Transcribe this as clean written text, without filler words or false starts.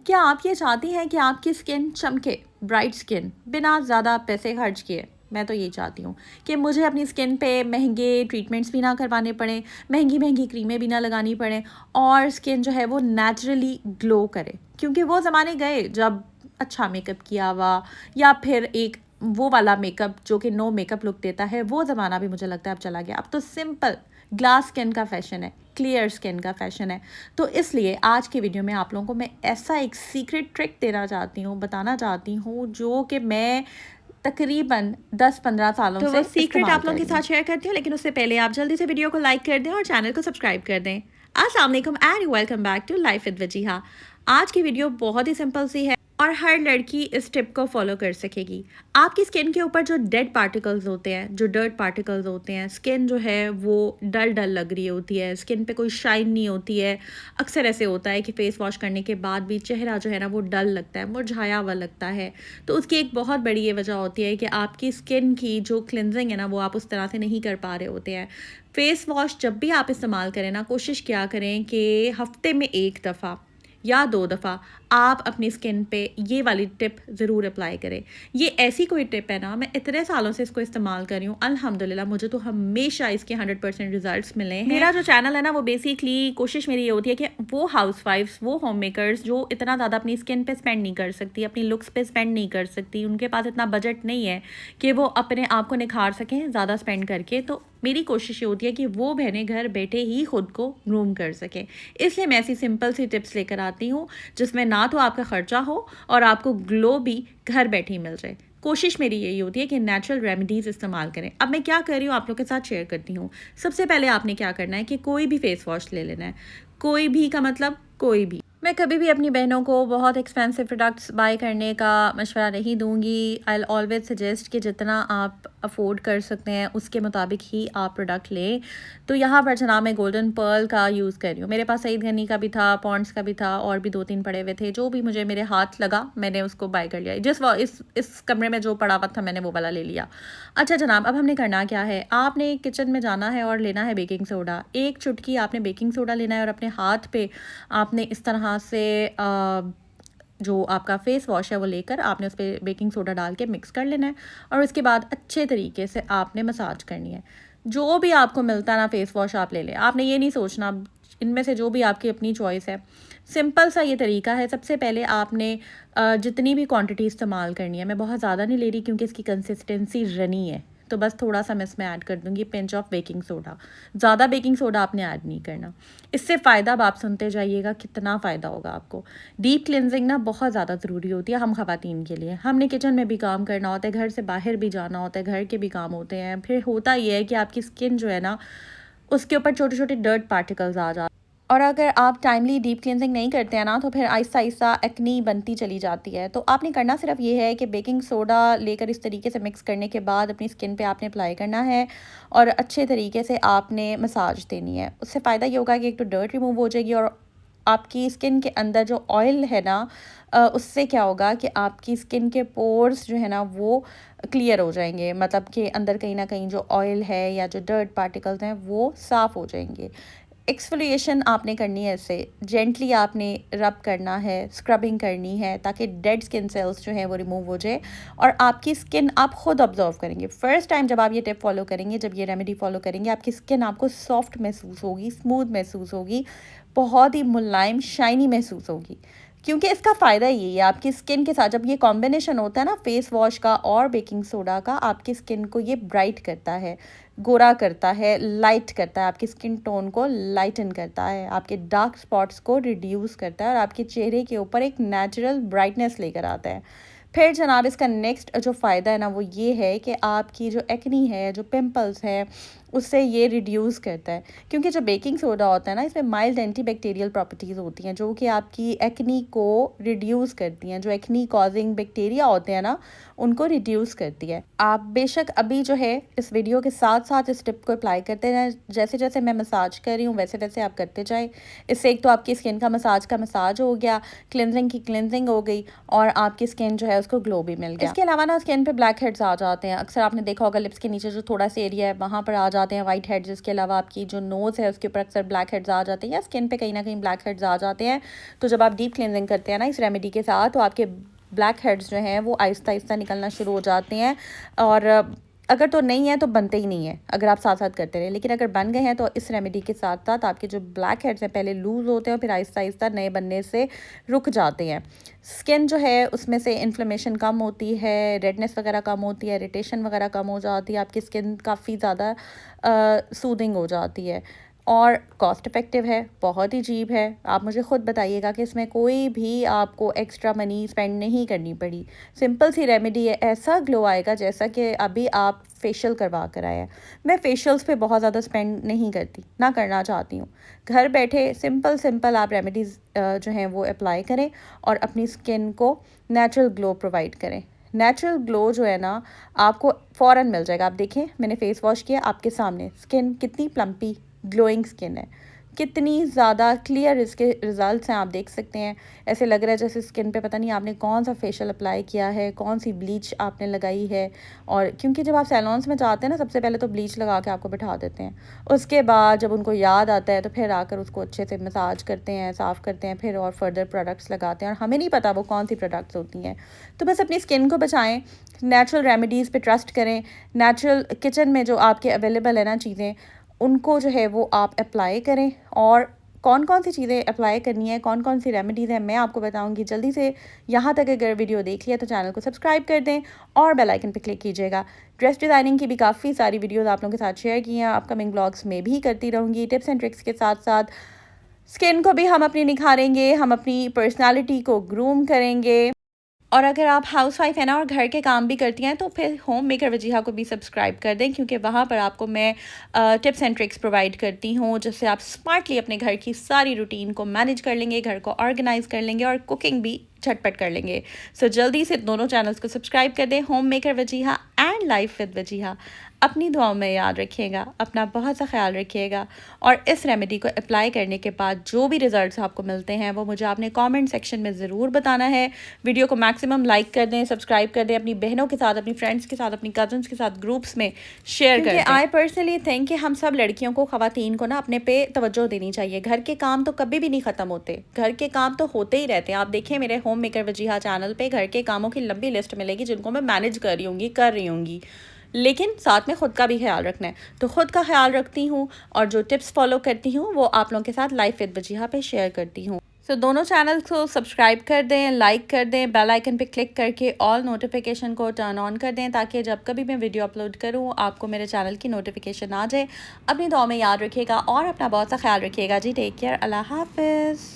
क्या आप ये चाहती हैं कि आपकी स्किन चमके, ब्राइट स्किन, बिना ज़्यादा पैसे खर्च किए? मैं तो ये चाहती हूँ कि मुझे अपनी स्किन पे महंगे ट्रीटमेंट्स भी ना करवाने पड़ें, महंगी क्रीमें भी ना लगानी पड़ें और स्किन जो है वो नेचुरली ग्लो करे। क्योंकि वो ज़माने गए जब अच्छा मेकअप किया हुआ या फिर एक वो वाला मेकअप जो कि नो मेकअप लुक देता है, वो ज़माना भी मुझे लगता है अब चला गया। अब तो सिंपल ग्लास स्किन का फ़ैशन है, क्लियर स्किन का फ़ैशन है। तो इसलिए आज की वीडियो में आप लोगों को मैं ऐसा एक सीक्रेट ट्रिक देना चाहती हूँ, बताना चाहती हूँ, जो कि मैं तकरीबन 10-15 सालों से सीक्रेट आप लोगों के साथ शेयर करती हूँ। लेकिन उससे पहले आप जल्दी से वीडियो को लाइक कर दें और चैनल को सब्सक्राइब कर दें। अस्सलाम वालेकुम and welcome back to Life with Wajiha. आज की वीडियो बहुत ही सिंपल सी है और हर लड़की इस टिप को फॉलो कर सकेगी। आपकी स्किन के ऊपर जो डेड पार्टिकल्स होते हैं, जो डर्ट पार्टिकल्स होते हैं, स्किन जो है वो डल डल लग रही होती है, स्किन पे कोई शाइन नहीं होती है। अक्सर ऐसे होता है कि फेस वॉश करने के बाद भी चेहरा जो है ना वो डल लगता है, मुरझाया हुआ लगता है। तो उसकी एक बहुत बड़ी ये वजह होती है कि आपकी स्किन की जो क्लिनजिंग है ना वो आप उस तरह से नहीं कर पा रहे होते हैं। फेस वॉश जब भी आप इस्तेमाल करें ना, कोशिश किया करें कि हफ्ते में 1 दफ़ा या 2 दफ़ा आप अपनी स्किन पे ये वाली टिप ज़रूर अप्लाई करें। ये ऐसी कोई टिप है ना, मैं इतने सालों से इसको इस्तेमाल कर रही हूँ, अल्हम्दुलिल्लाह मुझे तो हमेशा इसके 100% रिजल्ट्स मिले हैं। मेरा जो चैनल है ना वो बेसिकली कोशिश मेरी ये होती है कि वो हाउसवाइफ्स, वो होम मेकर्स जो इतना ज़्यादा अपनी स्किन पे स्पेंड नहीं कर सकती, अपनी लुक्स पे स्पेंड नहीं कर सकती, उनके पास इतना बजट नहीं है कि वो अपने आप को निखार सकें ज़्यादा स्पेंड करके, तो मेरी कोशिश ये होती है कि वो बहनें घर बैठे ही खुद को ग्रूम कर सकें। इसलिए मैं ऐसी सिंपल सी टिप्स लेकर आती हूँ जिसमें ना तो आपका खर्चा हो और आपको ग्लो भी घर बैठे ही मिल जाए। कोशिश मेरी यही होती है कि नेचुरल रेमेडीज़ इस्तेमाल करें। अब मैं क्या कर रही हूँ आप लोग के साथ शेयर करती हूँ। सबसे पहले आपने क्या करना है कि कोई भी फेस वॉश ले लेना है। कोई भी का मतलब कोई भी। मैं कभी भी अपनी बहनों को बहुत एक्सपेंसिव प्रोडक्ट्स बाय करने का मशवरा नहीं दूंगी। आई ऑलवेज सजेस्ट कि जितना आप अफोर्ड कर सकते हैं उसके मुताबिक ही आप प्रोडक्ट लें। तो यहाँ पर जनाब मैं गोल्डन पर्ल का यूज़ कर रही हूँ। मेरे पास सईद गनी का भी था, पॉन्ड्स का भी था और भी 2-3 पड़े हुए थे। जो भी मुझे मेरे हाथ लगा मैंने उसको बाय कर लिया। इस कमरे में जो पड़ा हुआ था मैंने वो वाला ले लिया। अच्छा जनाब, अब हमने करना क्या है, आपने किचन में जाना है और लेना है बेकिंग सोडा। 1 चुटकी आपने बेकिंग सोडा लेना है और अपने हाथ पे आपने इस तरह से जो आपका फेस वॉश है वो लेकर आपने उस पर बेकिंग सोडा डाल के मिक्स कर लेना है और उसके बाद अच्छे तरीके से आपने मसाज करनी है। जो भी आपको मिलता है ना फेस वॉश आप ले लें। आपने ये नहीं सोचना, इनमें से जो भी आपकी अपनी चॉइस है। सिंपल सा ये तरीका है। सबसे पहले आपने जितनी भी क्वांटिटी इस्तेमाल करनी है, मैं बहुत ज़्यादा नहीं ले रही क्योंकि इसकी कंसिस्टेंसी रनी है, तो बस थोड़ा सा मैं इसमें ऐड कर दूंगी पिंच ऑफ बेकिंग सोडा। ज़्यादा बेकिंग सोडा आपने ऐड नहीं करना। इससे फ़ायदा अब आप सुनते जाइएगा कितना फ़ायदा होगा आपको। डीप क्लिनजिंग ना बहुत ज़्यादा ज़रूरी होती है हम ख़वातीन के लिए। हमने किचन में भी काम करना होता है, घर से बाहर भी जाना होता है, घर के भी काम होते हैं। फिर होता ये है कि आपकी स्किन जो है ना उसके ऊपर छोटे छोटे डर्ट पार्टिकल्स आ जाते हैं और अगर आप टाइमली डीप क्लिनजिंग नहीं करते हैं ना तो फिर आहिस्ता आहिस्ता एक्नी बनती चली जाती है। तो आपने करना सिर्फ ये है कि बेकिंग सोडा लेकर इस तरीके से मिक्स करने के बाद अपनी स्किन पे आपने अप्लाई करना है और अच्छे तरीके से आपने मसाज देनी है। उससे फ़ायदा ये होगा कि एक तो डर्ट रिमूव हो जाएगी और आपकी स्किन के अंदर जो ऑयल है ना उससे क्या होगा कि आपकी स्किन के पोर्स जो है ना वो क्लियर हो जाएंगे। मतलब कि अंदर कहीं ना कहीं जो ऑयल है या जो डर्ट पार्टिकल्स हैं वो साफ़ हो जाएंगे। एक्सफोलिएशन आपने करनी है, इससे जेंटली आपने रब करना है, स्क्रबिंग करनी है ताकि डेड स्किन सेल्स जो हैं वो रिमूव हो जाए और आपकी स्किन आप खुद ऑब्जर्व करेंगे। फर्स्ट टाइम जब आप ये टिप फॉलो करेंगे, जब ये रेमेडी फॉलो करेंगे, आपकी स्किन आपको सॉफ्ट महसूस होगी, स्मूथ महसूस होगी, बहुत ही मुलायम शाइनी महसूस होगी। क्योंकि इसका फ़ायदा यही है, आपकी स्किन के साथ जब ये कॉम्बिनेशन होता है ना फेस वॉश का और बेकिंग सोडा का, आपकी स्किन को ये ब्राइट करता है, गोरा करता है, लाइट करता है, आपकी स्किन टोन को लाइटन करता है, आपके डार्क स्पॉट्स को रिड्यूस करता है और आपके चेहरे के ऊपर एक नेचुरल ब्राइटनेस लेकर आता है। फिर जनाब इसका नेक्स्ट जो फ़ायदा है ना वो ये है कि आपकी जो एक्नी है, जो पिंपल्स हैं, उससे ये रिड्यूस करता है। क्योंकि जो बेकिंग सोडा होता है ना इसमें माइल्ड एंटीबैक्टीरियल प्रॉपर्टीज़ होती हैं जो कि आपकी एक्नी को रिड्यूस करती हैं। जो एक्नी कॉजिंग बैक्टीरिया होते हैं ना उनको रिड्यूस करती है। आप बेशक अभी जो है इस वीडियो के साथ साथ इस टिप को अप्लाई करते हैं। जैसे जैसे मैं मसाज कर रही हूँ वैसे वैसे आप करते जाएँ। इससे एक तो आपकी स्किन का मसाज हो गया, क्लिनजिंग की क्लिनजिंग हो गई और आपकी स्किन जो है उसको ग्लो भी मिल गया। इसके अलावा ना स्किन पे ब्लैक हेड्स आ जाते हैं। अक्सर आपने देखा होगा लिप्स के नीचे जो थोड़ा सा एरिया है वहाँ पर आ जाते हैं, वाइट हेड्स, इसके अलावा आपकी जो नोज़ है उसके ऊपर अक्सर ब्लैक हेड्स आ जाते हैं या स्किन पे कहीं ना कहीं ब्लैक हेड्स आ जाते हैं। तो जब आप डीप क्लिनजिंग करते हैं ना इस रेमेडी के साथ, तो आपके ब्लैक हेड्स जो हैं वो आहिस्ता आहिस्ता निकलना शुरू हो जाते हैं। और अगर तो नहीं है तो बनते ही नहीं है अगर आप साथ साथ करते रहे, लेकिन अगर बन गए हैं तो इस रेमेडी के साथ साथ आपके जो ब्लैक हेड्स हैं पहले लूज़ होते हैं और फिर आहिस्ता आहिस्ता नए बनने से रुक जाते हैं। स्किन जो है उसमें से इन्फ्लेमेशन कम होती है, रेडनेस वगैरह कम होती है, इरिटेशन वगैरह कम हो जाती है, आपकी स्किन काफ़ी ज़्यादा सूदिंग हो जाती है और कॉस्ट इफ़ेक्टिव है, बहुत ही चीप है। आप मुझे ख़ुद बताइएगा कि इसमें कोई भी आपको एक्स्ट्रा मनी स्पेंड नहीं करनी पड़ी। सिंपल सी रेमेडी है, ऐसा ग्लो आएगा जैसा कि अभी आप फेशियल करवा कर आए हैं। मैं फेशियल्स पे बहुत ज़्यादा स्पेंड नहीं करती, ना करना चाहती हूँ। घर बैठे सिंपल आप रेमेडीज़ जो हैं वो अप्लाई करें और अपनी स्किन को नेचुरल ग्लो प्रोवाइड करें। नेचुरल ग्लो जो है ना आपको फ़ौरन मिल जाएगा। आप देखें, मैंने फ़ेस वॉश किया, आपके सामने स्किन कितनी प्लम्पी ग्लोइंग स्किन है, कितनी ज़्यादा क्लियर इसके रिज़ल्ट्स हैं, आप देख सकते हैं। ऐसे लग रहा है जैसे स्किन पे पता नहीं आपने कौन सा फेशियल अप्लाई किया है, कौन सी ब्लीच आपने लगाई है। और क्योंकि जब आप सैलून्स में जाते हैं ना, सबसे पहले तो ब्लीच लगा के आपको बिठा देते हैं, उसके बाद जब उनको याद आता है तो फिर आकर उसको अच्छे से मसाज करते हैं, साफ़ करते हैं, फिर और फर्दर प्रोडक्ट्स लगाते हैं और हमें नहीं पता वो कौन सी प्रोडक्ट्स होती हैं। तो बस अपनी स्किन को बचाएँ, नेचुरल रेमेडीज़ पे ट्रस्ट करें। नेचुरल किचन में जो आपके अवेलेबल है ना चीज़ें, उनको जो है वो आप अप्लाई करें। और कौन कौन सी चीज़ें अप्लाई करनी है, कौन कौन सी रेमेडीज़ हैं, मैं आपको बताऊंगी जल्दी से। यहाँ तक अगर वीडियो देख लिया तो चैनल को सब्सक्राइब कर दें और बेल आइकन पर क्लिक कीजिएगा। ड्रेस डिज़ाइनिंग की भी काफ़ी सारी वीडियोज़ आप लोगों के साथ शेयर की हैं, अपकमिंग ब्लॉग्स में भी करती रहूँगी। टिप्स एंड ट्रिक्स के साथ साथ स्किन को भी हम अपनी निखारेंगे, हम अपनी पर्सनैलिटी को ग्रूम करेंगे। और अगर आप हाउसवाइफ है ना और घर के काम भी करती हैं तो फिर होम मेकर वजीहा को भी सब्सक्राइब कर दें, क्योंकि वहाँ पर आपको मैं टिप्स एंड ट्रिक्स प्रोवाइड करती हूँ जिससे आप स्मार्टली अपने घर की सारी रूटीन को मैनेज कर लेंगे, घर को ऑर्गेनाइज कर लेंगे और कुकिंग भी झटपट कर लेंगे। सो जल्दी से दोनों चैनल्स को सब्सक्राइब कर दें, home maker Wajiha and life with Wajiha. अपनी दुआओं में याद रखिएगा, अपना बहुत सा ख्याल रखिएगा और इस रेमेडी को अप्लाई करने के बाद जो भी रिजल्ट्स आपको मिलते हैं वो मुझे आपने कमेंट सेक्शन में ज़रूर बताना है। वीडियो को मैक्सिमम लाइक कर दें, सब्सक्राइब कर दें, अपनी बहनों के साथ, अपनी फ्रेंड्स के साथ, अपनी कजन्स के साथ ग्रुप्स में शेयर कर दें। आई पर्सनली थिंक कि हम सब लड़कियों को, ख़वातीन को ना अपने पे तवज्जो देनी चाहिए। घर के काम तो कभी भी नहीं ख़त्म होते, घर के काम तो होते ही रहते हैं। आप देखें मेरे होम मेकर वजीहा चैनल पे घर के कामों की लंबी लिस्ट मिलेगी जिनको मैं मैनेज कर रही होंगी, लेकिन साथ में ख़ुद का भी ख्याल रखना है। तो ख़ुद का ख्याल रखती हूँ और जो टिप्स फॉलो करती हूँ वो आप लोगों के साथ लाइफ विद वजीहा पे शेयर करती हूँ। सो दोनों चैनल्स को सब्सक्राइब कर दें, लाइक कर दें, बेल आइकन पे क्लिक करके ऑल नोटिफिकेशन को टर्न ऑन कर दें ताकि जब कभी मैं वीडियो अपलोड करूँ आपको मेरे चैनल की नोटिफिकेशन आ जाए। अपनी दुआ में याद रखिएगा और अपना बहुत सा ख्याल रखिएगा जी। टेक केयर, अल्लाह हाफिज़।